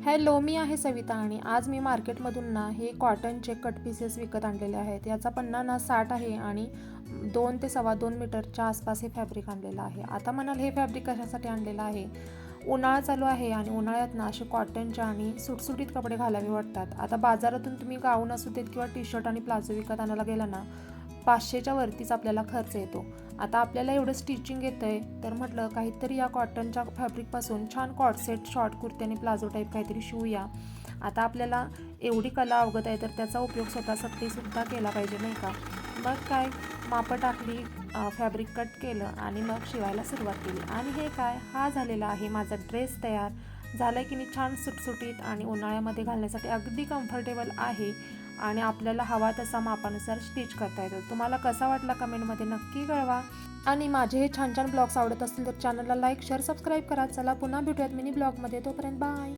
Hello, मी आहे सविता आणि आज मी मार्केटमधून ना हे कॉटनचे कट पीसेस विकत आणलेले आहेत. याचा पन्ना ना 60 आहे आणि 2 ते 2.25 मीटरच्या आसपास हे फॅब्रिक आणलेलं आहे. आता म्हणाल हे फॅब्रिक कशासाठी आणलेलं आहे? उन्हाळा चालू आहे आणि उन्हाळ्यात ना असे कॉटनचे आणि सुटसुटीत कपडे घालावे वाटतात. आता बाजारातून तुम्ही गाऊन असू देत किंवा टी शर्ट आणि प्लाझो विकत आणायला गेला ना 500च्या वरतीच आपल्याला खर्च येतो. आता आपल्याला एवढं स्टिचिंग येतं आहे तर म्हटलं काहीतरी या कॉटनच्या फॅब्रिकपासून छान कॉटसेट शॉर्ट कुर्ती आणि प्लाझो टाईप काहीतरी शिवूया. आता आपल्याला एवढी कला अवगत आहे तर त्याचा उपयोग स्वतःसाठीसुद्धा केला पाहिजे नाही का. मग काय मापं टाकली, फॅब्रिक कट केलं आणि मग शिवायला सुरुवात केली. आणि हे काय हा झालेला आहे माझा ड्रेस तयार झाला की नाही, छान सुटसुटीत आणि उन्हाळ्यामध्ये घालण्यासाठी अगदी कम्फर्टेबल आहे आणि आपल्याला हवा तसा मापानुसार स्टिच करता येतो. तुम्हाला कसा वाटला कमेंटमध्ये नक्की कळवा. आणि माझे हे छान छान ब्लॉग्स आवडत असतील तर चॅनलला लाईक शेअर सबस्क्राईब करा. चला पुन्हा भेटूयात मिनी ब्लॉगमध्ये. तोपर्यंत बाय.